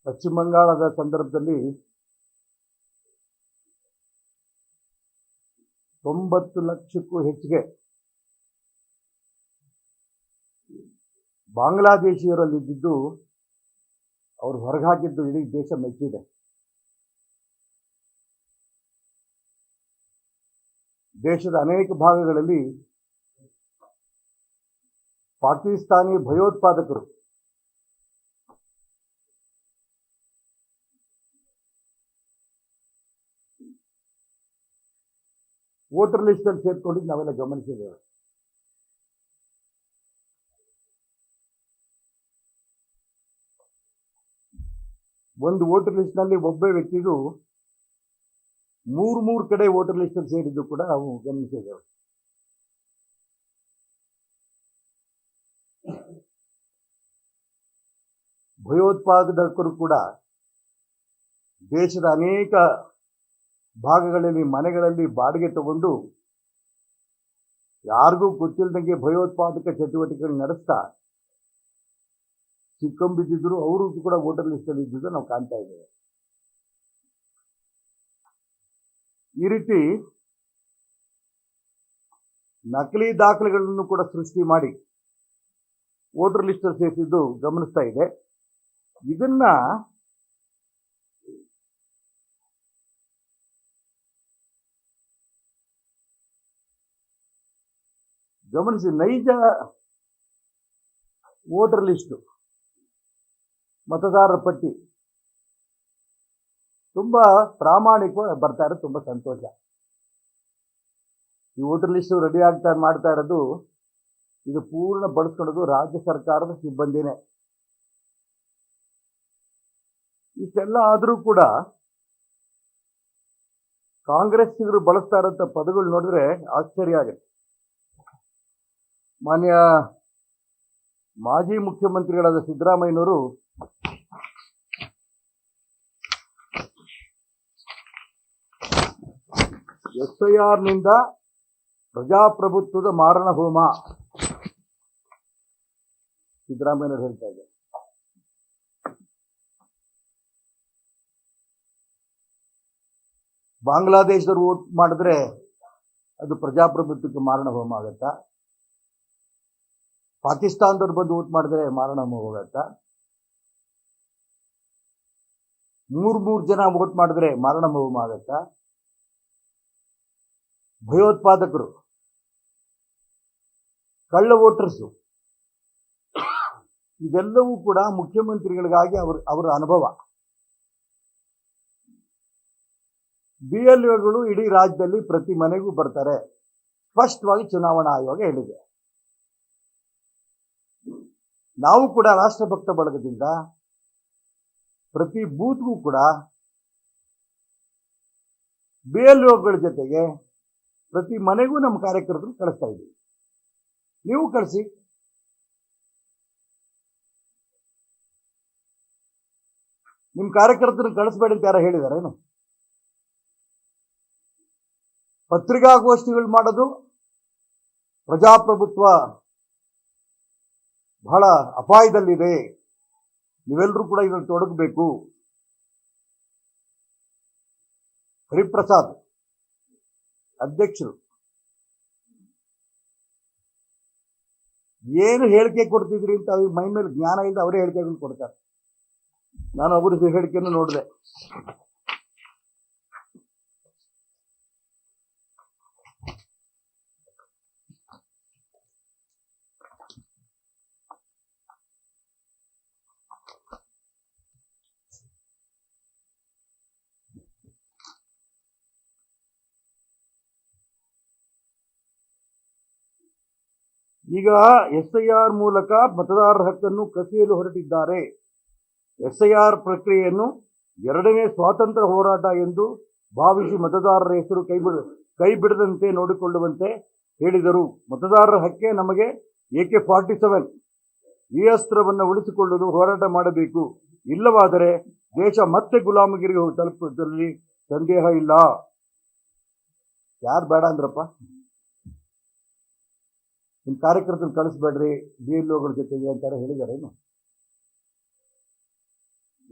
ಪಶ್ಚಿಮ ಬಂಗಾಳದ ಸಂದರ್ಭದಲ್ಲಿ 90 ಲಕ್ಷಕ್ಕೂ ಹೆಚ್ಚಿಗೆ ಬಾಂಗ್ಲಾದೇಶಿಯರಲ್ಲಿದ್ದು ಅವರು ಹೊರಗೆ ಹಾಕಿದ್ದು ಇಡೀ ದೇಶ ಮೆಚ್ಚಿದೆ. ದೇಶದ ಅನೇಕ ಭಾಗಗಳಲ್ಲಿ ಪಾಕಿಸ್ತಾನಿ ಭಯೋತ್ಪಾದಕರು ವೋಟರ್ ಲಿಸ್ಟ್ ಅಲ್ಲಿ ಸೇರ್ಕೊಂಡಿದ್ದು ನಾವೆಲ್ಲ ಗಮನಿಸಿದ್ದೇವೆ. ಒಂದು ವೋಟರ್ ಲಿಸ್ಟ್ ನಲ್ಲಿ ಒಬ್ಬ ವ್ಯಕ್ತಿಗೂ ಮೂರು ಕಡೆ ವೋಟರ್ ಲಿಸ್ಟ್ ಅಲ್ಲಿ ಸೇರಿದ್ದು ಕೂಡ ನಾವು ಗಮನಿಸಿದ್ದೇವೆ. ಭಯೋತ್ಪಾದಕರು ಕೂಡ ದೇಶದ ಅನೇಕ ಭಾಗಗಳಲ್ಲಿ ಮನೆಗಳಲ್ಲಿ ಬಾಡಿಗೆ ತಗೊಂಡು ಯಾರಿಗೂ ಗೊತ್ತಿಲ್ಲದಂಗೆ ಭಯೋತ್ಪಾದಕ ಚಟುವಟಿಕೆಗಳು ನಡೆಸ್ತಾ ಸಿಕ್ಕಂಬಿದ್ದಿದ್ರು. ಅವರು ಕೂಡ ವೋಟರ್ ಲಿಸ್ಟ್ ಅಲ್ಲಿ ಇದ್ದುದು ನಾವು ಕಾಣ್ತಾ ಇದ್ದೇವೆ. ಈ ರೀತಿ ನಕಲಿ ದಾಖಲೆಗಳನ್ನು ಕೂಡ ಸೃಷ್ಟಿ ಮಾಡಿ ವೋಟರ್ ಲಿಸ್ಟ್ ಅಲ್ಲಿ ಸೇರಿಸಿದ್ದು ಗಮನಿಸ್ತಾ ಇದೆ. ಇದನ್ನ ಗಮನಿಸಿ, ನೈಜ ವೋಟರ್ ಲಿಸ್ಟ್ ಮತದಾರರ ಪಟ್ಟಿ ತುಂಬಾ ಪ್ರಾಮಾಣಿಕವಾಗಿ ಬರ್ತಾ ಇರೋದು ತುಂಬಾ ಸಂತೋಷ. ಈ ವೋಟರ್ ಲಿಸ್ಟ್ ರೆಡಿ ಮಾಡ್ತಾ ಇರೋದು, ಇದು ಪೂರ್ಣ ಬಳಸ್ಕೊಳ್ಳೋದು ರಾಜ್ಯ ಸರ್ಕಾರದ ಸಿಬ್ಬಂದಿನೇ. ಇಷ್ಟೆಲ್ಲ ಆದರೂ ಕೂಡ ಕಾಂಗ್ರೆಸ್ಸಿಗರು ಬಳಸ್ತಾ ಇರೋಂಥ ಪದಗಳು ನೋಡಿದ್ರೆ ಆಶ್ಚರ್ಯ ಆಗುತ್ತೆ. ಮಾನ್ಯ ಮಾಜಿ ಮುಖ್ಯಮಂತ್ರಿಗಳಾದ ಸಿದ್ದರಾಮಯ್ಯನವರು SIR ನಿಂದ ಪ್ರಜಾಪ್ರಭುತ್ವದ ಮಾರಣ ಹೋಮ ಸಿದ್ದರಾಮಯ್ಯನವರು ಹೇಳ್ತಾ ಇದ್ದಾರೆ. ಬಾಂಗ್ಲಾದೇಶದವರು ವೋಟ್ ಮಾಡಿದ್ರೆ ಅದು ಪ್ರಜಾಪ್ರಭುತ್ವಕ್ಕೆ ಮಾರಣ ಹೋಮ ಆಗತ್ತಾ? ಪಾಕಿಸ್ತಾನದವ್ರು ಬಂದು ವೋಟ್ ಮಾಡಿದ್ರೆ ಮಾರಣ ಹೋಮ ಆಗತ್ತಾ? ಮೂರು ಜನ ವೋಟ್ ಮಾಡಿದ್ರೆ ಮಾರಣ ಹೋಮ ಆಗತ್ತಾ? ಭಯೋತ್ಪಾದಕರು, ಕಳ್ಳ ವೋಟರ್ಸು, ಇದೆಲ್ಲವೂ ಕೂಡ ಮುಖ್ಯಮಂತ್ರಿಗಳಿಗಾಗಿ ಅವರ ಅನುಭವ. BLOಗಳು ಇಡೀ ರಾಜ್ಯದಲ್ಲಿ ಪ್ರತಿ ಮನೆಗೂ ಬರ್ತಾರೆ, ಸ್ಪಷ್ಟವಾಗಿ ಚುನಾವಣಾ ಆಯೋಗ ಹೇಳಿದೆ. ನಾವು ಕೂಡ ರಾಷ್ಟ್ರಭಕ್ತ ಬಳಗದಿಂದ ಪ್ರತಿ ಬೂತ್ಗೂ ಕೂಡ BLOಗಳ ಜೊತೆಗೆ ಪ್ರತಿ ಮನೆಗೂ ನಮ್ಮ ಕಾರ್ಯಕರ್ತರು ಕಳಿಸ್ತಾ ಇದ್ದೀವಿ. ನೀವು ಕಳಿಸಿ. ನಿಮ್ಮ ಕಾರ್ಯಕರ್ತರನ್ನು ಕಳಿಸ್ಬೇಡಿ ಅಂತ ಯಾರು ಹೇಳಿದಾರೇನು? ಪತ್ರಿಕಾಗೋಷ್ಠಿಗಳು ಮಾಡೋದು, ಪ್ರಜಾಪ್ರಭುತ್ವ ಬಹಳ ಅಪಾಯದಲ್ಲಿದೆ, ನೀವೆಲ್ಲರೂ ಕೂಡ ಇದನ್ನು ತೊಡಗಬೇಕು. ಹರಿಪ್ರಸಾದ್ ಅಧ್ಯಕ್ಷರು ಏನು ಹೇಳಿಕೆ ಕೊಡ್ತಿದ್ರಿ ಅಂತ ಅವ್ರ ಮೈ ಮೇಲೆ ಜ್ಞಾನ ಇಲ್ಲ, ಅವರೇ ಹೇಳಿಕೆಗಳನ್ನು ಕೊಡ್ತಾರೆ. ನಾನು ಅವ್ರ ಹೇಳಿಕೆಯನ್ನು ನೋಡಿದೆ. ಈಗ SIR ಮೂಲಕ ಮತದಾರರ ಹಕ್ಕನ್ನು ಕಸಿಯಲು ಹೊರಟಿದ್ದಾರೆ. SIR ಪ್ರಕ್ರಿಯೆಯನ್ನು ಎರಡನೇ ಸ್ವಾತಂತ್ರ್ಯ ಹೋರಾಟ ಎಂದು ಭಾವಿಸಿ ಮತದಾರರ ಹೆಸರು ಕೈ ಬಿಡದಂತೆ ನೋಡಿಕೊಳ್ಳುವಂತೆ ಹೇಳಿದರು. ಮತದಾರರ ಹಕ್ಕೆ ನಮಗೆ AK-47 ಈ ಅಸ್ತ್ರವನ್ನು ಉಳಿಸಿಕೊಳ್ಳಲು ಹೋರಾಟ ಮಾಡಬೇಕು. ಇಲ್ಲವಾದರೆ ದೇಶ ಮತ್ತೆ ಗುಲಾಮಗಿರಿಗೆ ತಲುಪುವುದರಲ್ಲಿ ಸಂದೇಹ ಇಲ್ಲ. ಯಾರು ಬೇಡ ಅಂದ್ರಪ್ಪ? ನಿಮ್ಮ ಕಾರ್ಯಕರ್ತರು ಕಳಿಸ್ಬೇಡ್ರಿ BLOಗಳ ಜೊತೆಗೆ ಅಂತಾರೆ ಹೇಳಿದಾರೇನು?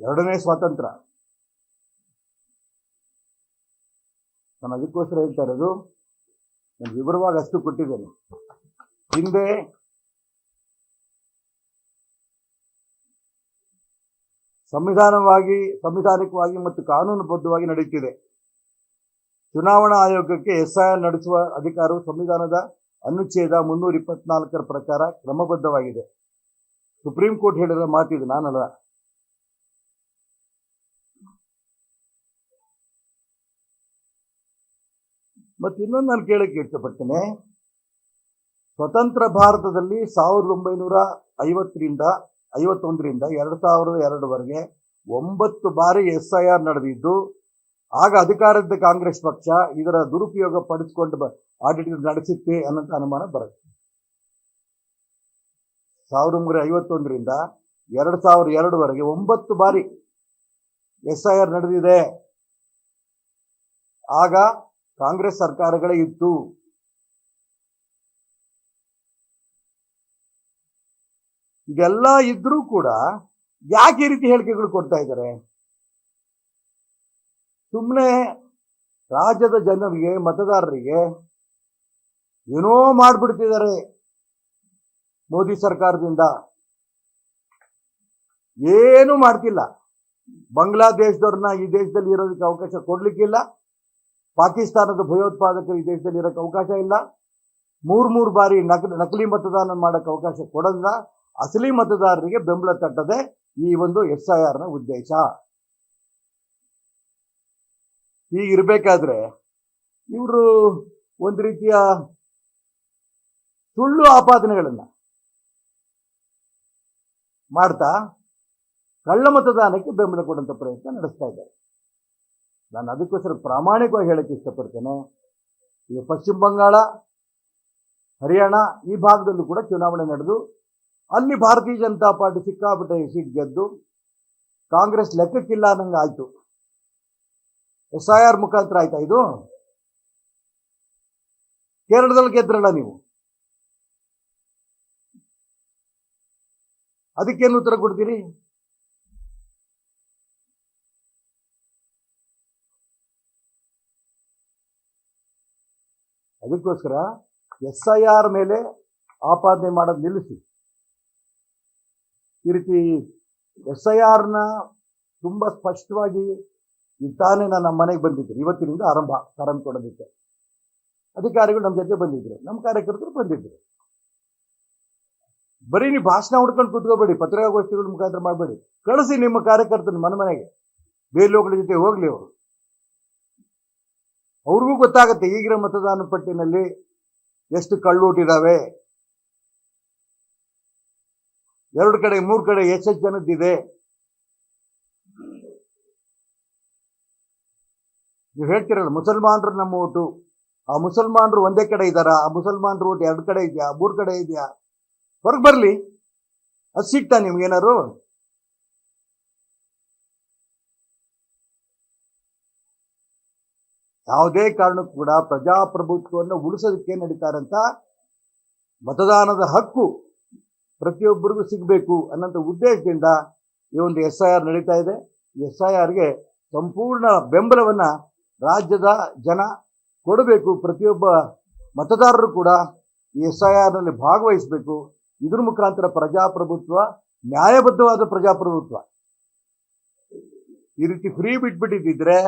ಎರಡನೇ ಸ್ವಾತಂತ್ರ್ಯ. ನಾನು ಅದಕ್ಕೋಸ್ಕರ ಹೇಳ್ತಾ ಇರೋದು, ನಾನು ವಿವರವಾಗಿ ಅಷ್ಟು ಕೊಟ್ಟಿದ್ದೇನೆ. ಹಿಂದೆ ಸಂವಿಧಾನಿಕವಾಗಿ ಮತ್ತು ಕಾನೂನುಬದ್ಧವಾಗಿ ನಡೆಯುತ್ತಿದೆ. ಚುನಾವಣಾ ಆಯೋಗಕ್ಕೆ SIR ನಡೆಸುವ ಅಧಿಕಾರವು ಸಂವಿಧಾನದ ಅನುಚ್ಛೇದ 324 ಪ್ರಕಾರ ಕ್ರಮಬದ್ಧವಾಗಿದೆ. ಸುಪ್ರೀಂ ಕೋರ್ಟ್ ಹೇಳಿದ ಮಾತಿದು, ನಾನಲ್ಲ. ಮತ್ತು ಇನ್ನೊಂದು ನಾನು ಕೇಳಕ್ಕೆ ಇಷ್ಟಪಡ್ತೇನೆ, ಸ್ವತಂತ್ರ ಭಾರತದಲ್ಲಿ 1951ರಿಂದ 2002ವರೆಗೆ 9 ಬಾರಿ SIR ನಡೆದಿದ್ದು, ಆಗ ಅಧಿಕಾರದ ಕಾಂಗ್ರೆಸ್ ಪಕ್ಷ ಇದರ ದುರುಪಯೋಗ ಪಡಿಸಿಕೊಂಡು ಆಡಿಟ್ ನಡೆಸುತ್ತೆ ಅನ್ನೋಂಥ ಅನುಮಾನ ಬರುತ್ತೆ. 1951ರಿಂದ 2002ವರೆಗೆ 9 ಬಾರಿ SIR ನಡೆದಿದೆ. ಆಗ ಕಾಂಗ್ರೆಸ್ ಸರ್ಕಾರಗಳೇ ಇತ್ತು. ಇದೆಲ್ಲ ಇದ್ರೂ ಕೂಡ ಯಾಕೆ ಈ ರೀತಿ ಹೇಳಿಕೆಗಳು ಕೊಡ್ತಾ ಇದ್ದಾರೆ? ಸುಮ್ಮನೆ ರಾಜ್ಯದ ಜನರಿಗೆ, ಮತದಾರರಿಗೆ ಏನೋ ಮಾಡ್ಬಿಡ್ತಿದ್ದಾರೆ ಮೋದಿ ಸರ್ಕಾರದಿಂದ. ಏನು ಮಾಡ್ತಿಲ್ಲ. ಬಾಂಗ್ಲಾದೇಶದವ್ರನ್ನ ಈ ದೇಶದಲ್ಲಿ ಇರೋದಕ್ಕೆ ಅವಕಾಶ ಕೊಡ್ಲಿಕ್ಕಿಲ್ಲ. ಪಾಕಿಸ್ತಾನದ ಭಯೋತ್ಪಾದಕರು ಈ ದೇಶದಲ್ಲಿ ಇರೋಕ್ಕೆ ಅವಕಾಶ ಇಲ್ಲ. 3 ಬಾರಿ ನಕಲಿ ಮತದಾನ ಮಾಡೋಕ್ಕೆ ಅವಕಾಶ ಕೊಡಲ್ಲ. ಅಸಲಿ ಮತದಾರರಿಗೆ ಬೆಂಬಲ ತಟ್ಟದೆ ಈ ಒಂದು SIRನ ಉದ್ದೇಶ. ಹೀಗಿರ್ಬೇಕಾದ್ರೆ ಇವರು ಒಂದು ರೀತಿಯ ಸುಳ್ಳು ಆಪಾದನೆಗಳನ್ನ ಮಾಡ್ತಾ ಕಳ್ಳ ಮತದಾನಕ್ಕೆ ಬೆಂಬಲ ಕೊಡುವಂಥ ಪ್ರಯತ್ನ ನಡೆಸ್ತಾ ಇದ್ದಾರೆ. ನಾನು ಅದಕ್ಕೋಸ್ಕರ ಪ್ರಾಮಾಣಿಕವಾಗಿ ಹೇಳಕ್ಕೆ ಇಷ್ಟಪಡ್ತೇನೆ, ಈಗ ಪಶ್ಚಿಮ ಬಂಗಾಳ, ಹರಿಯಾಣ ಈ ಭಾಗದಲ್ಲೂ ಕೂಡ ಚುನಾವಣೆ ನಡೆದು ಅಲ್ಲಿ ಭಾರತೀಯ ಜನತಾ ಪಾರ್ಟಿ ಸಿಕ್ಕಾಪಟ್ಟೆ ಸೀಟ್ ಗೆದ್ದು ಕಾಂಗ್ರೆಸ್ ಲೆಕ್ಕಕ್ಕಿಲ್ಲ ಅನ್ನಂಗೆ ಆಯ್ತು. SIR ಮುಖಾಂತರ ಆಯ್ತಾ ಇದು? ಕೇರಳದಲ್ಲಿ ಗೆದ್ರಲ್ಲ ನೀವು, ಅದಕ್ಕೇನು ಉತ್ತರ ಕೊಡ್ತೀರಿ? ಅದಕ್ಕೋಸ್ಕರ SIR ಮೇಲೆ ಆಪಾದನೆ ಮಾಡೋದು ನಿಲ್ಲಿಸಿ. ಈ ರೀತಿ SIRನ ತುಂಬ ಸ್ಪಷ್ಟವಾಗಿ ತಾನೇ ನಾನು ನಮ್ಮ ಮನೆಗೆ ಬಂದಿದ್ದರು. ಇವತ್ತಿನಿಂದ ಆರಂಭ ಫಾರಂ ಕೊಡೋದಕ್ಕೆ ಅಧಿಕಾರಿಗಳು ನಮ್ಮ ಜೊತೆ ಬಂದಿದ್ರು, ನಮ್ಮ ಕಾರ್ಯಕರ್ತರು ಬಂದಿದ್ರು. ಬರೀ ನೀವು ಭಾಷಣ ಹುಡ್ಕೊಂಡು ಕೂತ್ಕೋಬೇಡಿ, ಪತ್ರಿಕಾಗೋಷ್ಠಿಗಳ ಮುಖಾಂತರ ಮಾಡಬೇಡಿ. ಕಳಿಸಿ ನಿಮ್ಮ ಕಾರ್ಯಕರ್ತನ ಮನೆಗೆ, ಬೇಲೋಗಳ ಜೊತೆ ಹೋಗ್ಲಿ. ಅವ್ರಿಗೂ ಗೊತ್ತಾಗುತ್ತೆ ಈಗಿನ ಮತದಾನ ಪಟ್ಟಿನಲ್ಲಿ ಎಷ್ಟು ಕಳ್ಳೋಟಿದ್ದಾವೆ, 2 ಕಡೆ 3 ಕಡೆ ಎಷ್ಟು ಜನದ್ದಿದೆ. ನೀವು ಹೇಳ್ತಿರಲ್ಲ ಮುಸಲ್ಮಾನರು ನಮ್ಮ ಓಟು, ಆ ಮುಸಲ್ಮಾನರು ಒಂದೇ ಕಡೆ ಇದ್ದಾರಾ? ಆ ಮುಸಲ್ಮಾನರು ಓಟು 2 ಕಡೆ ಇದೆಯಾ, 3 ಕಡೆ ಇದೆಯಾ? ಹೊರಗೆ ಬರಲಿ, ಅದು ಸಿಗ್ತಾ ನಿಮ್ಗೇನಾರು? ಯಾವುದೇ ಕಾರಣಕ್ಕೂ ಕೂಡ ಪ್ರಜಾಪ್ರಭುತ್ವವನ್ನು ಉಳಿಸೋದಕ್ಕೆ ನಡೀತಾರಂತ ಮತದಾನದ ಹಕ್ಕು ಪ್ರತಿಯೊಬ್ಬರಿಗೂ ಸಿಗಬೇಕು ಅನ್ನೋಂಥ ಉದ್ದೇಶದಿಂದ ಈ ಒಂದು SIR ನಡೀತಾ ಇದೆ. ಈ SIRಗೆ ಸಂಪೂರ್ಣ ಬೆಂಬಲವನ್ನು ರಾಜ್ಯದ ಜನ ಕೊಡಬೇಕು. ಪ್ರತಿಯೊಬ್ಬ ಮತದಾರರು ಕೂಡ ಈ SIRನಲ್ಲಿ ಭಾಗವಹಿಸಬೇಕು. ಇದ್ರ ಮುಖಾಂತರ ಪ್ರಜಾಪ್ರಭುತ್ವ, ನ್ಯಾಯಬದ್ಧವಾದ ಪ್ರಜಾಪ್ರಭುತ್ವ. ಈ ರೀತಿ ಫ್ರೀ ಬಿಟ್ಬಿಟ್ಟಿದ್ದಿದ್ರೆ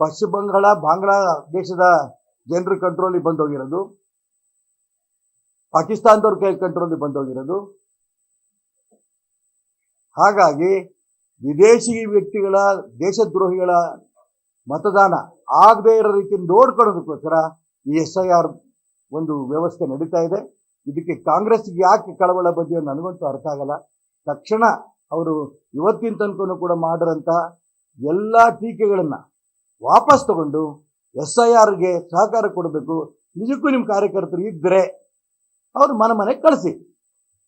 ಪಶ್ಚಿಮ ಬಂಗಾಳ, ಬಾಂಗ್ಲಾದೇಶದ ಜನರ ಕಂಟ್ರೋಲಿಗೆ ಬಂದೋಗಿರೋದು, ಪಾಕಿಸ್ತಾನದವ್ರ ಕೈ ಕಂಟ್ರೋಲಿಗೆ ಬಂದೋಗಿರೋದು. ಹಾಗಾಗಿ ವಿದೇಶಿ ವ್ಯಕ್ತಿಗಳ, ದೇಶದ್ರೋಹಿಗಳ ಮತದಾನ ಆಗದೇ ಇರೋ ರೀತಿ ನೋಡ್ಕೊಳ್ಳೋದಕ್ಕೋಸ್ಕರ ಈ SIR ಒಂದು ವ್ಯವಸ್ಥೆ ನಡೀತಾ ಇದೆ. ಇದಕ್ಕೆ ಕಾಂಗ್ರೆಸ್ಗೆ ಯಾಕೆ ಕಳವಳ ಬಂದಿಯೋ ನನಗಂತೂ ಅರ್ಥ ಆಗಲ್ಲ. ತಕ್ಷಣ ಅವರು ಇವತ್ತಿನ ತನಕನೂ ಕೂಡ ಮಾಡಿರೋಂಥ ಎಲ್ಲ ಟೀಕೆಗಳನ್ನು ವಾಪಸ್ ತಗೊಂಡು SIRಗೆ ಸಹಕಾರ ಕೊಡಬೇಕು. ನಿಜಕ್ಕೂ ನಿಮ್ಮ ಕಾರ್ಯಕರ್ತರು ಇದ್ದರೆ ಅವರು ಮನೆಗೆ ಕಳಿಸಿ.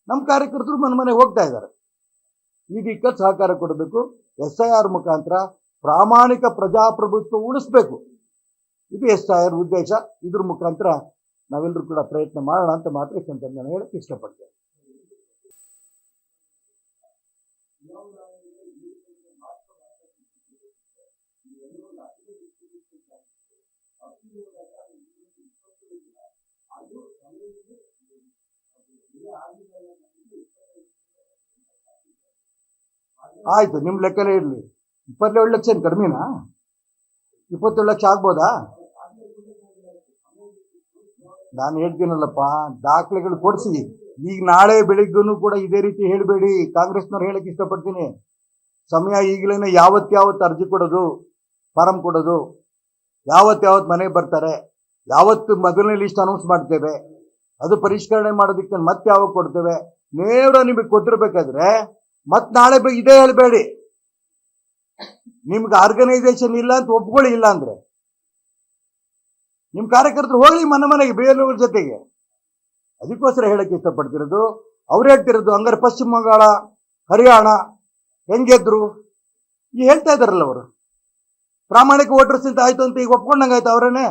ನಮ್ಮ ಕಾರ್ಯಕರ್ತರು ಮನೆಗೆ ಹೋಗ್ತಾ ಇದ್ದಾರೆ. ಇದಕ್ಕೆ ಸಹಕಾರ ಕೊಡಬೇಕು. SIR ಮುಖಾಂತರ ಪ್ರಾಮಾಣಿಕ ಪ್ರಜಾಪ್ರಭುತ್ವ ಉಳಿಸ್ಬೇಕು. ಇದು SIR ಉದ್ದೇಶ. ಇದ್ರ ಮುಖಾಂತರ ನಾವೆಲ್ಲರೂ ಕೂಡ ಪ್ರಯತ್ನ ಮಾಡೋಣ ಅಂತ ಮಾತ್ರ ನಾನು ಹೇಳಕ್ಕೆ ಇಷ್ಟಪಡ್ತೇನೆ. ಆಯ್ತು, ನಿಮ್ ಲೆಕ್ಕನೇ ಇರ್ಲಿ. 27 ಲಕ್ಷ ಏನು ಕಡಿಮೆನಾ? 27 ಲಕ್ಷ ಆಗ್ಬೋದಾ? ನಾನು ಹೇಳ್ತೀನಲ್ಲಪ್ಪ, ದಾಖಲೆಗಳು ಕೊಡಿಸಿ. ಈಗ ನಾಳೆ ಬೆಳಿಗ್ಗೂ ಕೂಡ ಇದೇ ರೀತಿ ಹೇಳಬೇಡಿ. ಕಾಂಗ್ರೆಸ್ನವ್ರು ಹೇಳಕ್ ಇಷ್ಟಪಡ್ತೀನಿ, ಸಮಯ ಈಗಲೇ ಯಾವತ್ತು ಅರ್ಜಿ ಕೊಡೋದು, ಫಾರಂ ಕೊಡೋದು, ಯಾವತ್ತು ಮನೆಗೆ ಬರ್ತಾರೆ, ಯಾವತ್ತು ಮೊದಲನೇ ಲಿಸ್ಟ್ ಅನೌನ್ಸ್ ಮಾಡ್ತೇವೆ, ಅದು ಪರಿಷ್ಕರಣೆ ಮಾಡೋದಕ್ಕೆ ಮತ್ತೆ ಯಾವಾಗ ಕೊಡ್ತೇವೆ, ನೇರ ನಿಮಗೆ ಕೊಟ್ಟಿರ್ಬೇಕಾದ್ರೆ ಮತ್ತೆ ನಾಳೆ ಇದೇ ಹೇಳಬೇಡಿ. ನಿಮ್ಗೆ ಆರ್ಗನೈಸೇಷನ್ ಇಲ್ಲ ಅಂತ ಒಪ್ಕೊಳ್ಳಿ. ಇಲ್ಲ ಅಂದ್ರೆ ನಿಮ್ ಕಾರ್ಯಕರ್ತರು ಹೋಗ್ಲಿ ಮನೆಗೆ ಬೇರೆಯವ್ರ ಜೊತೆಗೆ. ಅದಕ್ಕೋಸ್ಕರ ಹೇಳಕ್ ಇಷ್ಟಪಡ್ತಿರೋದು. ಅವ್ರು ಹೇಳ್ತಿರೋದು ಹಂಗಾರೆ ಪಶ್ಚಿಮ ಬಂಗಾಳ, ಹರಿಯಾಣ ಹೆಂಗೆದ್ರು ಈಗ ಹೇಳ್ತಾ ಇದಾರಲ್ಲ, ಅವರು ಪ್ರಾಮಾಣಿಕ ವೋಟರ್ಸ್ ಅಂತ ಆಯ್ತು ಅಂತ ಈಗ ಒಪ್ಕೊಂಡಂಗಾಯ್ತು ಅವರೇನೆ.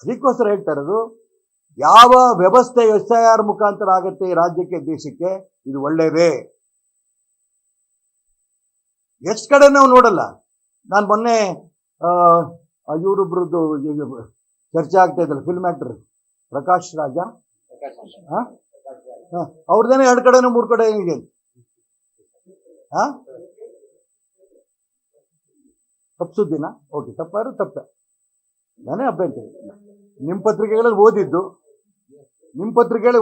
ಅದಕ್ಕೋಸ್ಕರ ಹೇಳ್ತಾ ಇರೋದು, ಯಾವ ವ್ಯವಸ್ಥೆ SIR ಮುಖಾಂತರ ಆಗತ್ತೆ ಈ ರಾಜ್ಯಕ್ಕೆ, ದೇಶಕ್ಕೆ, ಇದು ಒಳ್ಳೇದೇ. ಎಷ್ಟು ಕಡೆ ನಾವು ನೋಡಲ್ಲ. ನಾನು ಮೊನ್ನೆ ಇವರೊಬ್ರದ್ದು ಚರ್ಚೆ ಆಗ್ತಾ ಇದ್ದಲ್ಲ, ಫಿಲ್ಮ್ ಆಕ್ಟರ್ ಪ್ರಕಾಶ್ ರಾಜ, ಅವ್ರದ್ದೇನೆ 2 ಕಡೆನೋ 3 ಕಡೆ ಇದೆ. ತಪ್ಪು ಸುದ್ದಿನ? ಓಕೆ, ತಪ್ಪಾರು ತಪ್ಪೆ, ನಾನೇ ಅಭ್ಯಂತರ. ನಿಮ್ಮ ಪತ್ರಿಕೆಗಳಲ್ಲಿ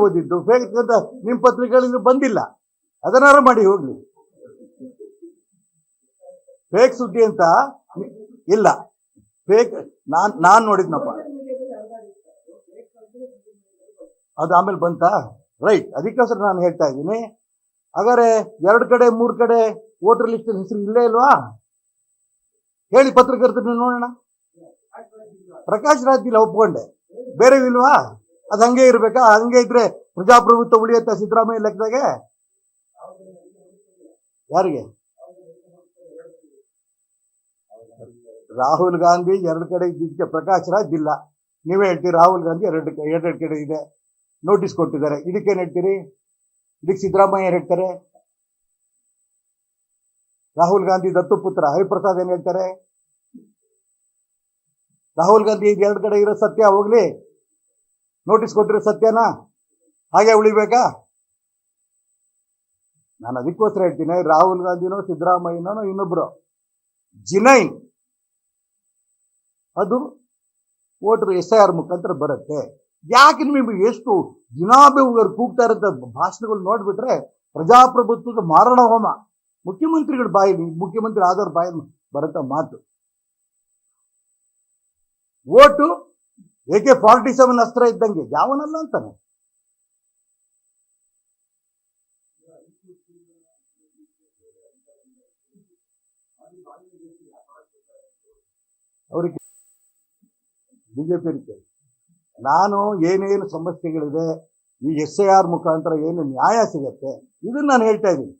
ಓದಿದ್ದು ಫೇಕ್ ಅಂತ ನಿಮ್ಮ ಪತ್ರಿಕೆಗಳಲ್ಲಿ ಬಂದಿಲ್ಲ, ಅದನ್ನಾರು ಮಾಡಿ ಹೋಗ್ಲಿ. ಫೇಕ್ ಸುದ್ದಿ ಅಂತ ಇಲ್ಲ, ಫೇಕ್ ನಾನ್ ನೋಡಿದ್ನಪ್ಪ, ಅದು ಆಮೇಲೆ ಬಂತಾ? ರೈಟ್. ಅದಕ್ಕೋಸ್ಕರ ನಾನು ಹೇಳ್ತಾ ಇದ್ದೀನಿ, ಹಾಗಾದ್ರೆ 2 ಕಡೆ 3 ಕಡೆ ವೋಟರ್ ಲಿಸ್ಟ್ ಹೆಸರು ಇಲ್ಲೇ ಇಲ್ವಾ? ಹೇಳಿ ಪತ್ರಕರ್ತರು ನೋಡೋಣ. ಪ್ರಕಾಶ್ ರಾಜ್ ಇಲ್ಲ, ಒಪ್ಕೊಂಡೆ, ಬೇರೆ ಇಲ್ವಾ? ಅದು ಹಂಗೆ ಇರ್ಬೇಕಾ? ಹಂಗೆ ಇದ್ರೆ ಪ್ರಜಾಪ್ರಭುತ್ವ ಉಳಿಯುತ್ತಾ ಸಿದ್ದರಾಮಯ್ಯ ಲೆಕ್ಕದಾಗೆ? ಯಾರಿಗೆ? ರಾಹುಲ್ ಗಾಂಧಿ 2 ಕಡೆ ಇದ್ದಿದ್ದಕ್ಕೆ ಪ್ರಕಾಶ್ ರಾಜ್ ಇಲ್ಲ. ನೀವೇ ಹೇಳ್ತೀರಿ ರಾಹುಲ್ ಗಾಂಧಿ 2 ಕಡೆ ಇದೆ, ನೋಟಿಸ್ ಕೊಟ್ಟಿದ್ದಾರೆ. ಇದಕ್ಕೇನು ಹೇಳ್ತೀರಿ? ಇದಕ್ಕೆ ಸಿದ್ದರಾಮಯ್ಯ ಹೇಳ್ತಾರೆ. ರಾಹುಲ್ ಗಾಂಧಿ ದತ್ತುಪುತ್ರ ಹರಿಪ್ರಸಾದ್ ಏನ್ ಹೇಳ್ತಾರೆ? ರಾಹುಲ್ ಗಾಂಧಿ 2 ಕಡೆ ಇರೋ ಸತ್ಯ ಹೋಗ್ಲಿ, ನೋಟಿಸ್ ಕೊಟ್ಟಿರೋ ಸತ್ಯನಾ ಹಾಗೆ ಉಳಿಬೇಕಾ? ನಾನು ಅದಕ್ಕೋಸ್ಕರ ಹೇಳ್ತೀನಿ, ರಾಹುಲ್ ಗಾಂಧಿನೋ ಸಿದ್ದರಾಮಯ್ಯನೋ ಇನ್ನೊಬ್ರು ಜಿನೈನ್ ಅದು ವೋಟರ್ SIR ಮುಖಾಂತರ ಬರುತ್ತೆ. ಯಾಕೆ ನಿಮಗೆ ಎಷ್ಟು ದಿನಾಭಿವರು ಕೂಗ್ತಾ ಇರೋ ಭಾಷಣಗಳು ನೋಡ್ಬಿಟ್ರೆ ಪ್ರಜಾಪ್ರಭುತ್ವದ ಮಾರಣ ಹೋಮ. ಮುಖ್ಯಮಂತ್ರಿಗಳ ಬಾಯಲ್ಲಿ, ಮುಖ್ಯಮಂತ್ರಿ ಆದವ್ರ ಬಾಯಲ್ಲಿ ಬರುತ್ತ ಮಾತು. ಓಟು AK-47 ಅಸ್ತ್ರ ಇದ್ದಂಗೆ, ಯಾವನಲ್ಲ ಅಂತಾನೆ. ಅವ್ರಿಗೆ ಬಿಜೆಪಿ ಇರುತ್ತೆ. ನಾನು ಏನೇನು ಸಮಸ್ಯೆಗಳಿದೆ, ಈ SIR ಮುಖಾಂತರ ಏನು ನ್ಯಾಯ ಸಿಗತ್ತೆ, ಇದನ್ನ ನಾನು ಹೇಳ್ತಾ ಇದ್ದೀನಿ.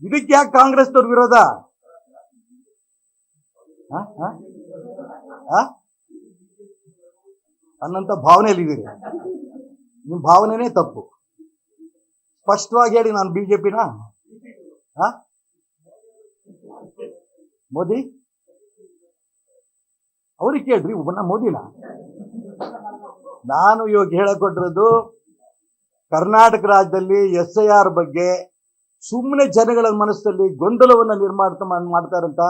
ಇದಕ್ಕೆ ಯಾಕೆ ಕಾಂಗ್ರೆಸ್ನವ್ರ ವಿರೋಧ? ಅನ್ನಂತ ಭಾವನೆಯಲ್ಲಿದ್ದೀರಿ. ನಿಮ್ಮ ಭಾವನೆನೇ ತಪ್ಪು. ಸ್ಪಷ್ಟವಾಗಿ ಹೇಳಿ, ನಾನು ಬಿಜೆಪಿನ ಮೋದಿ ಅವ್ರಿಗೆ ಕೇಳ್ರಿ, ಮೋದಿನ. ನಾನು ಇವಾಗ ಹೇಳಕೊಟ್ಟಿರೋದು, ಕರ್ನಾಟಕ ರಾಜ್ಯದಲ್ಲಿ SIR ಬಗ್ಗೆ ಸುಮ್ಮನೆ ಜನಗಳ ಮನಸ್ಸಲ್ಲಿ ಗೊಂದಲವನ್ನು ಮಾಡ್ತಾ ಇರಂತ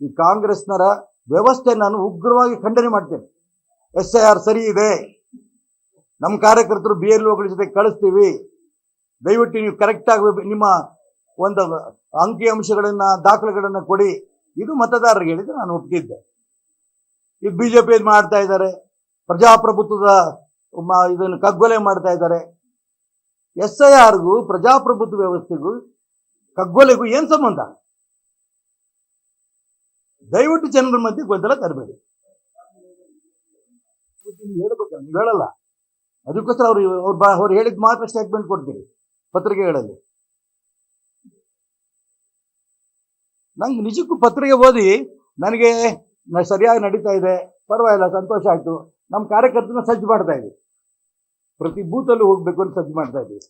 ಈ ಕಾಂಗ್ರೆಸ್ನರ ವ್ಯವಸ್ಥೆ ನಾನು ಉಗ್ರವಾಗಿ ಖಂಡನೆ ಮಾಡ್ತೇನೆ. SIR ಸರಿ ಇದೆ, ನಮ್ಮ ಕಾರ್ಯಕರ್ತರು BLOಗಳ ಜೊತೆ ಕಳಿಸ್ತೀವಿ, ದಯವಿಟ್ಟು ನೀವು ಕರೆಕ್ಟಾಗಿ ನಿಮ್ಮ ಒಂದು ಅಂಕಿ ಅಂಶಗಳನ್ನ ದಾಖಲೆಗಳನ್ನ ಕೊಡಿ. ಇದು ಮತದಾರರಿಗೆ ಹೇಳಿದ್ರೆ ನಾನು ಒಪ್ತಿದ್ದೆ. ಈಗ ಬಿಜೆಪಿ ಮಾಡ್ತಾ ಇದ್ದಾರೆ, ಪ್ರಜಾಪ್ರಭುತ್ವದ ಇದನ್ನು ಕಗ್ಗೊಲೆ ಮಾಡ್ತಾ ಇದ್ದಾರೆ. SIRಗೂ ಪ್ರಜಾಪ್ರಭುತ್ವ ವ್ಯವಸ್ಥೆಗೂ ಕಗ್ಗೊಲೆಗೂ ಏನ್ ಸಂಬಂಧ? ದಯವಿಟ್ಟು ಜನರ ಮಧ್ಯೆ ಗೊಂದಲ ತರಬೇಡಿ. ಹೇಳ್ಬೇಕಲ್ಲ, ನೀವು ಹೇಳಲ್ಲ. ಅದಕ್ಕೋಸ್ಕರ ಅವ್ರು ಹೇಳಿದ್ ಮಾತ್ರ ಸ್ಟೇಟ್ಮೆಂಟ್ ಕೊಡ್ತೀರಿ ಪತ್ರಿಕೆಗಳಲ್ಲಿ. ನಂಗೆ ನಿಜಕ್ಕೂ ಪತ್ರಿಕೆ ಓದಿ ನನಗೆ ಸರಿಯಾಗಿ ನಡೀತಾ ಇದೆ, ಪರವಾಗಿಲ್ಲ, ಸಂತೋಷ ಆಯ್ತು. ನಮ್ಮ ಕಾರ್ಯಕರ್ತನ ಸಜ್ಜು ಮಾಡ್ತಾ ಇದ್ದೀವಿ, ಪ್ರತಿ ಬೂತಲ್ಲೂ ಹೋಗ್ಬೇಕು ಅಂತ ಸಜ್ಜು ಮಾಡ್ತಾ ಇದ್ದೀವಿ.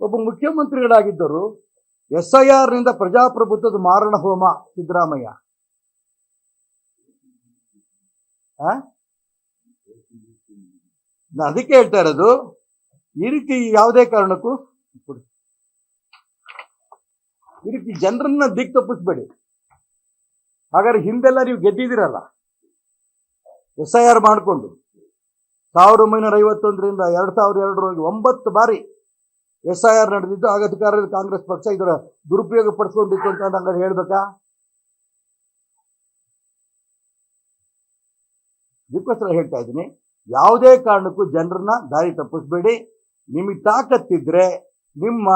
ಒಬ್ಬ ಮುಖ್ಯಮಂತ್ರಿಗಳಾಗಿದ್ದರು SIR ನಿಂದ ಪ್ರಜಾಪ್ರಭುತ್ವದ ಮಾರಣ ಹೋಮ ಸಿದ್ದರಾಮಯ್ಯ. ನಾನು ಅದಕ್ಕೆ ಹೇಳ್ತಾ ಇರೋದು, ಈ ರೀತಿ ಯಾವುದೇ ಕಾರಣಕ್ಕೂ ಈ ರೀತಿ ಜನರನ್ನ ದಿಕ್ ತಪ್ಪಿಸ್ಬೇಡಿ. ಹಾಗಾದ್ರೆ ಹಿಂದೆಲ್ಲ ನೀವು ಗೆದ್ದಿದ್ದೀರಲ್ಲ SIR ಮಾಡಿಕೊಂಡು 1951ರಿಂದ 2002 9 ಬಾರಿ SIR ನಡೆದಿದ್ದು. ಆಗ ಅಧಿಕಾರದ ಕಾಂಗ್ರೆಸ್ ಪಕ್ಷ ಇದರ ದುರುಪಯೋಗ ಪಡಿಸ್ಕೊಂಡಿತ್ತು ಅಂತ ಹಂಗಾರೆ ಹೇಳ್ಬೇಕಾ? ಇದಕ್ಕೋಸ್ಕರ ಹೇಳ್ತಾ ಇದ್ದೀನಿ, ಯಾವುದೇ ಕಾರಣಕ್ಕೂ ಜನರನ್ನ ದಾರಿ ತಪ್ಪಿಸ್ಬೇಡಿ. ನಿಮಗೆ ತಾಕತ್ತಿದ್ರೆ ನಿಮ್ಮ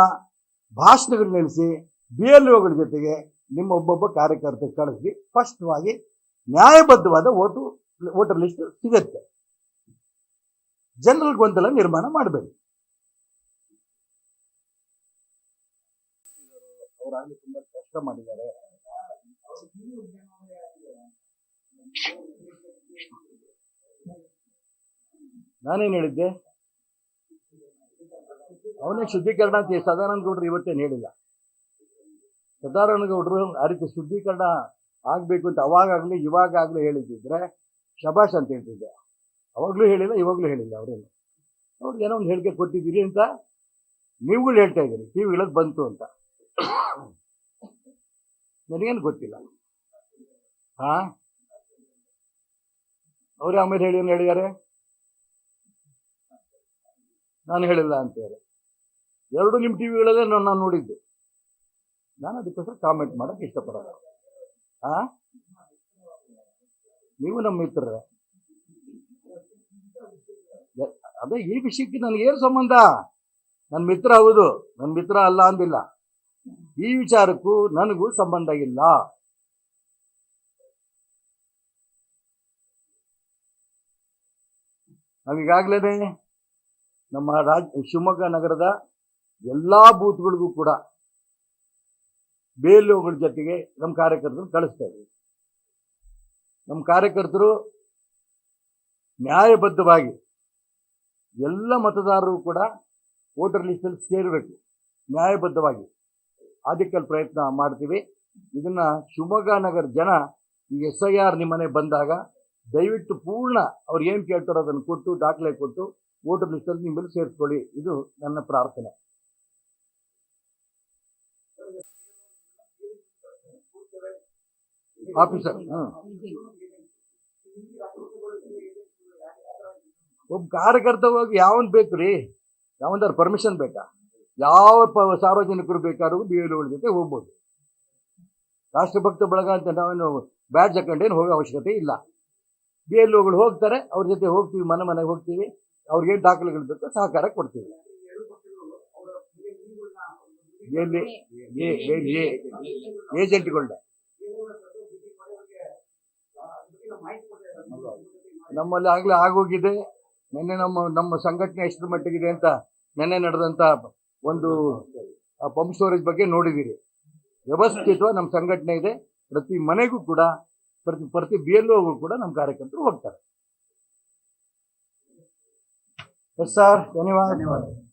ಭಾಷಣಗಳು ನಿಲ್ಲಿಸಿ BLOಗಳ ಜೊತೆಗೆ ನಿಮ್ಮ ಒಬ್ಬೊಬ್ಬ ಕಾರ್ಯಕರ್ತ ಕಳಿಸಿ ಸ್ಪಷ್ಟವಾಗಿ ನ್ಯಾಯಬದ್ಧವಾದ ವೋಟರ್ ಲಿಸ್ಟ್ ಸಿಗತ್ತೆ. ಜನರಲ್ ಗೊಂದಲ ನಿರ್ಮಾಣ ಮಾಡಬೇಡಿ. ಅವರಾಗಲಿ ತುಂಬಾ ಕಷ್ಟ ಮಾಡಿದ್ದಾರೆ. ನಾನೇನು ಹೇಳಿದ್ದೆ? ಅವನೇ ಶುದ್ಧೀಕರಣ ಅಂತ ಸದಾನಂದ ಗೌಡರು ಇವತ್ತೇನು ಹೇಳಿಲ್ಲ. ಸದಾನಂದ ಗೌಡರು ಆ ರೀತಿ ಶುದ್ಧೀಕರಣ ಆಗ್ಬೇಕು ಅಂತ ಅವಾಗಲೇ ಇವಾಗಲೇ ಹೇಳಿದ್ದಿದ್ರೆ ಶಬಾಷ್ ಅಂತ ಹೇಳ್ತಿದ್ದೆ. ಅವಾಗಲೂ ಹೇಳಿಲ್ಲ, ಇವಾಗಲೂ ಹೇಳಿಲ್ಲ. ಅವರೇನು ಅವ್ರಿಗೆ ಏನೋ ಒಂದು ಹೇಳಿಕೆ ಕೊಟ್ಟಿದ್ದೀರಿ ಅಂತ ನೀವುಗಳು ಹೇಳ್ತಾ ಇದ್ದೀರಿ, ಟಿವಿಗಳಲ್ಲಿ ಬಂತು ಅಂತ. ನನಗೇನು ಗೊತ್ತಿಲ್ಲ. ಅವರೇ ಆಮೇಲೆ ಹೇಳಿದ್ದಾರೆ, ನಾನು ಹೇಳಿಲ್ಲ ಅಂತೇಳಿ. ಎರಡು ನಿಮ್ಮ ಟಿವಿಗಳಲ್ಲೇ ನಾನು ನೋಡಿದ್ದು. ನಾನು ಅದಕ್ಕೋಸ್ಕರ ಕಾಮೆಂಟ್ ಮಾಡಕ್ಕೆ ಇಷ್ಟಪಡಲ್ಲ. ನೀವು ನಮ್ಮ ಮಿತ್ರರೇ. ಅದೇ ಈ ವಿಷಯಕ್ಕೆ ನನಗೇನು ಸಂಬಂಧ? ನನ್ನ ಮಿತ್ರ ಹೌದು, ನನ್ನ ಮಿತ್ರ ಅಲ್ಲ ಅಂದಿಲ್ಲ. ಈ ವಿಚಾರಕ್ಕೂ ನನಗೂ ಸಂಬಂಧ ಇಲ್ಲ. ನಾವೀಗಾಗಲೇ ನಮ್ಮ ಶಿವಮೊಗ್ಗ ನಗರದ ಎಲ್ಲಾ ಬೂತ್ಗಳಿಗೂ ಕೂಡ BLOಗಳ ಜೊತೆಗೆ ನಮ್ಮ ಕಾರ್ಯಕರ್ತರು ಕಳಿಸ್ತಾ ಇದ್ದೀವಿ. ನಮ್ಮ ಕಾರ್ಯಕರ್ತರು ನ್ಯಾಯಬದ್ಧವಾಗಿ ಎಲ್ಲ ಮತದಾರರು ಕೂಡ ವೋಟರ್ ಲಿಸ್ಟಲ್ಲಿ ಸೇರಬೇಕು. ನ್ಯಾಯಬದ್ಧವಾಗಿ ಅದಕ್ಕೆ ಪ್ರಯತ್ನ ಮಾಡ್ತೀವಿ. ಇದನ್ನ ಶಿವಮೊಗ್ಗ ನಗರ ಜನ ಈ SIR ನಿಮ್ಮನೆ ಬಂದಾಗ ದಯವಿಟ್ಟು ಪೂರ್ಣ ಅವ್ರು ಏನು ಕೇಳ್ತಾರೋ ಅದನ್ನು ಕೊಟ್ಟು ದಾಖಲೆ ಕೊಟ್ಟು ವೋಟರ್ ಲಿಸ್ಟಲ್ಲಿ ನಿಮ್ಮಲ್ಲಿ ಸೇರಿಸ್ಕೊಳ್ಳಿ. ಇದು ನನ್ನ ಪ್ರಾರ್ಥನೆ. ಆಫೀಸರ್ ಒಬ್ಬ ಕಾರ್ಯಕರ್ತ ಹೋಗಿ ಯಾವನ್ ಬೇಕು ರೀ? ಯಾವಂದಾರು ಪರ್ಮಿಷನ್ ಬೇಕಾ? ಯಾವ ಸಾರ್ವಜನಿಕರು ಬೇಕಾದ್ರೂ BLOಗಳ ಜೊತೆ ಹೋಗ್ಬೋದು. ರಾಷ್ಟ್ರಭಕ್ತ ಬಳಗ ಅಂತ ನಾವೇನು ಬ್ಯಾಡ್ಜ್ ಹಾಕೊಂಡೇನು ಹೋಗೋ ಅವಶ್ಯಕತೆ ಇಲ್ಲ. BLOಗಳು ಹೋಗ್ತಾರೆ, ಅವ್ರ ಜೊತೆ ಹೋಗ್ತೀವಿ, ಮನೆಗೆ ಹೋಗ್ತೀವಿ, ಅವ್ರಿಗೇನು ದಾಖಲೆಗಳು ಬೇಕೋ ಸಹಕಾರ ಕೊಡ್ತೀವಿ. ಏಜೆಂಟ್ಗಳನ್ನ ನಮ್ಮಲ್ಲಿ ಆಗ್ಲೇ ಆಗೋಗಿದೆ. ನಿನ್ನೆ ನಮ್ಮ ಸಂಘಟನೆ ಎಷ್ಟರ ಮಟ್ಟಿಗಿದೆ ಅಂತ ನಿನ್ನೆ ನಡೆದಂತ ಒಂದು ಪಂಪ್ ಸ್ಟೋರೇಜ್ ಬಗ್ಗೆ ನೋಡಿದ್ದೀರಿ. ವ್ಯವಸ್ಥಿತವಾಗಿ ನಮ್ಮ ಸಂಘಟನೆ ಇದೆ. ಪ್ರತಿ ಮನೆಗೂ ಕೂಡ ಪ್ರತಿ BLOಗೂ ಕೂಡ ನಮ್ಮ ಕಾರ್ಯಕರ್ತರು ಹೋಗ್ತಾರೆ. ಎಸ್ ಸರ್, ಧನ್ಯವಾದ.